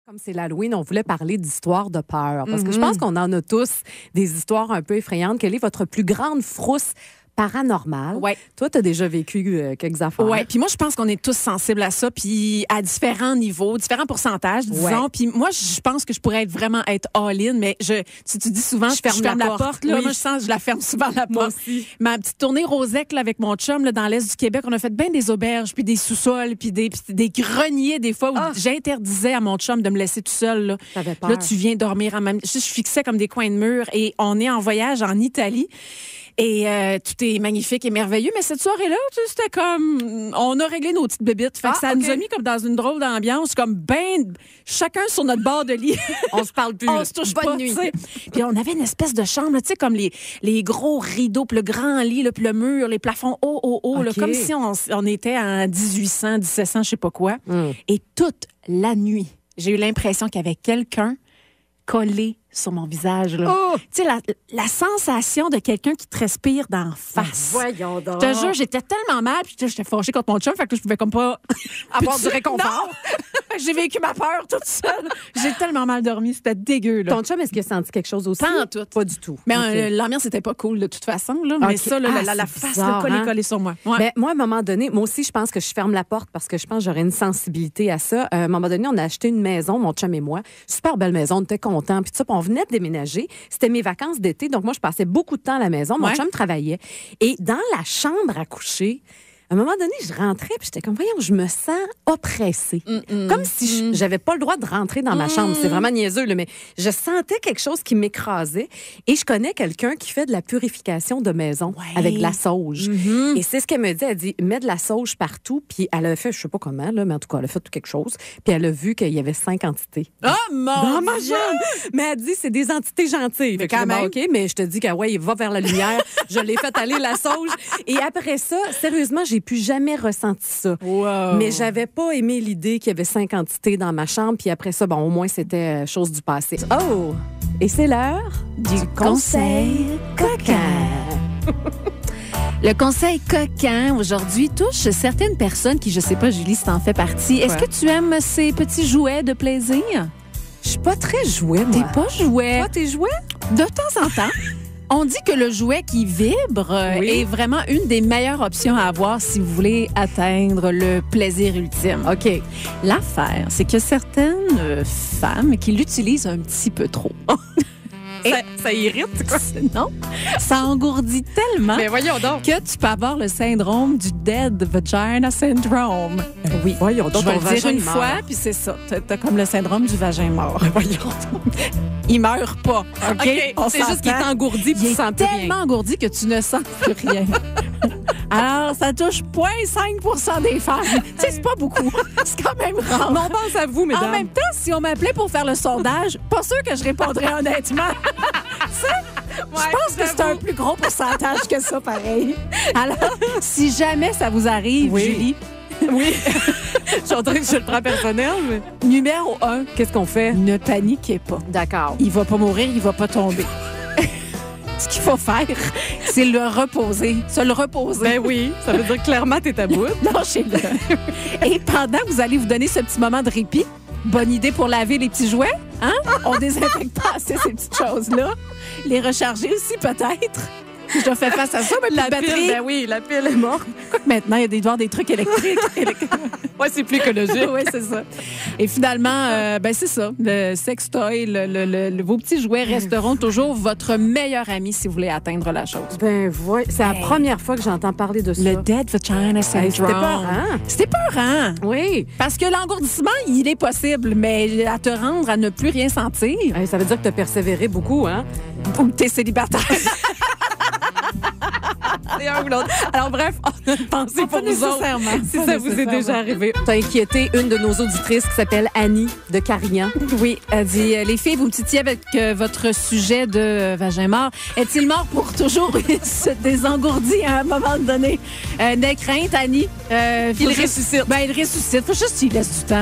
Comme c'est l'Halloween, on voulait parler d'histoires de peur. Parce que je pense qu'on en a tous des histoires un peu effrayantes. Quelle est votre plus grande frousse paranormale? Ouais. Toi, tu as déjà vécu quelques affaires. Oui, puis moi, je pense qu'on est tous sensibles à ça, puis à différents niveaux, différents pourcentages, disons. Puis moi, je pense que je pourrais vraiment être all-in, mais tu dis souvent, je ferme la porte. Là, oui. Moi, je sens que je la ferme souvent, la porte. Moi aussi. Ma petite tournée Rosec là, avec mon chum là, dans l'Est du Québec, on a fait bien des auberges, puis des sous-sols, puis des greniers, des fois, où j'interdisais à mon chum de me laisser tout seul. Là, T'avais peur. là tu viens dormir en même temps. Je fixais comme des coins de mur, et on est en voyage en Italie. Et tout est magnifique et merveilleux. Mais cette soirée-là, c'était comme... On a réglé nos petites bébites. Fait que ça nous a mis comme dans une drôle d'ambiance, comme chacun sur notre bord de lit. On se parle plus. On se touche pas, nuit. T'sais. Puis on avait une espèce de chambre, tu sais, comme les gros rideaux, puis le grand lit, là, puis le mur, les plafonds hauts, là, comme si on était en 1800, 1700, je sais pas quoi. Et toute la nuit, j'ai eu l'impression qu'il y avait quelqu'un collé sur mon visage. Tu sais, la sensation de quelqu'un qui te respire d'en face. Voyons donc. Je te jure, j'étais tellement mal, puis j'étais fâchée contre mon chum, fait que je pouvais comme pas avoir du réconfort. J'ai vécu ma peur toute seule. J'ai tellement mal dormi, c'était dégueu. Là. Ton chum, est-ce qu'il a senti quelque chose aussi? Pas en tout. Pas du tout. Mais l'ambiance n'était pas cool de toute façon. Là, mais ça, là, la face collée sur moi. Ouais. Ben, moi, à un moment donné, moi aussi, je pense que je ferme la porte parce que je pense que j'aurais une sensibilité à ça. À un moment donné, on a acheté une maison, mon chum et moi. Super belle maison, on était contents. Puis on venait de déménager. C'était mes vacances d'été, donc moi, je passais beaucoup de temps à la maison. Mon chum travaillait. Et dans la chambre à coucher, à un moment donné, je rentrais, puis j'étais comme, voyons, je me sens oppressée. Comme si j'avais pas le droit de rentrer dans ma chambre. C'est vraiment niaiseux, là, mais je sentais quelque chose qui m'écrasait. Et je connais quelqu'un qui fait de la purification de maison avec de la sauge. Et c'est ce qu'elle me dit. Elle dit, mets de la sauge partout. Puis elle a fait, je sais pas comment, là, mais en tout cas, elle a fait quelque chose. Puis elle a vu qu'il y avait 5 entités. Oh mon ma Dieu! chambre! Mais elle dit, c'est des entités gentilles. Fait que quand même. OK, mais je te dis qu'il va vers la lumière. Je l'ai fait aller la sauge. Et après ça, sérieusement, j'ai plus jamais ressenti ça. Wow. Mais j'avais pas aimé l'idée qu'il y avait 5 entités dans ma chambre. Puis après ça, bon, au moins, c'était chose du passé. Oh! Et c'est l'heure du conseil coquin. Le conseil coquin, aujourd'hui, touche certaines personnes qui, je sais pas, Julie, si t'en fais partie. Est-ce que tu aimes ces petits jouets de plaisir? Je suis pas très jouet, moi. T'es pas jouet? Toi, t'es jouet? De temps en temps. On dit que le jouet qui vibre est vraiment une des meilleures options à avoir si vous voulez atteindre le plaisir ultime. OK. L'affaire, c'est qu'il y a certaines femmes qui l'utilisent un petit peu trop. Ça irrite, quoi. Non, ça engourdit tellement voyons donc. que tu peux avoir le syndrome du Dead Vagina Syndrome. Oui. Voyons donc. Je vais le dire une fois, puis c'est ça. T'as comme le syndrome du vagin mort. Voyons donc. Il meurt pas, OK? C'est juste qu'il est engourdi, puis tu sens plus rien. tellement engourdi que tu ne sens plus rien. Alors, ça touche 0,5% des femmes. Tu sais, c'est pas beaucoup. C'est quand même rare. Mais on pense à vous, mesdames. En même temps, si on m'appelait pour faire le sondage, pas sûr que je répondrais honnêtement. Je pense que c'est un plus gros pourcentage que ça, pareil. Alors, si jamais ça vous arrive, Julie... Oui. Je suis en train que je le prends personnel, mais... Numéro 1, qu'est-ce qu'on fait? ne paniquez pas. D'accord. Il va pas mourir, il va pas tomber. Ce qu'il faut faire, c'est le reposer. Se le reposer. Ben oui, ça veut dire clairement t'es à bout. Lâchez-le. Et pendant que vous allez vous donner ce petit moment de répit, bonne idée pour laver les petits jouets. Hein? On désinfecte pas assez ces petites choses-là. Les recharger aussi, peut-être. Je dois faire face à ça, mais la batterie... Ben oui, la pile est morte. Maintenant, il y a des trucs électriques. Ouais, c'est plus écologique. Oui, c'est ça. Et finalement, c'est ça. Le sextoy, vos petits jouets resteront toujours votre meilleur ami si vous voulez atteindre la chose. Ben oui, c'est la première fois que j'entends parler de ça. Le Dead Vagina Syndrome. C'était peurant. C'était peurant. Oui. Parce que l'engourdissement, il est possible, mais à te rendre à ne plus rien sentir. Ça veut dire que tu as persévéré beaucoup, hein? Ou que t'es célibataire. C'est un ou l'autre. Alors bref, on a une pensée pour vous autres. Si ça vous est déjà arrivé. T'as inquiété une de nos auditrices qui s'appelle Annie de Carignan. Oui, elle dit, les filles, vous me titillez avec votre sujet de vagin mort. Est-il mort pour toujours? Il se désengourdit à un moment donné. N'aie crainte, Annie. Il ressuscite. Il ressuscite. Faut juste qu'il laisse du temps.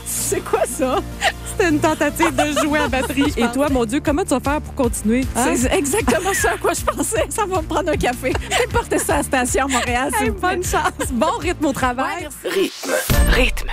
C'est quoi ça? C'était une tentative de jouer à batterie. Et toi, mon Dieu, comment tu vas faire pour continuer? Hein? C'est exactement ça à quoi je pensais. Ça va me prendre un café. Portez ça à la station à Montréal. Bonne chance. Bon rythme au travail. Ouais, merci. Rythme.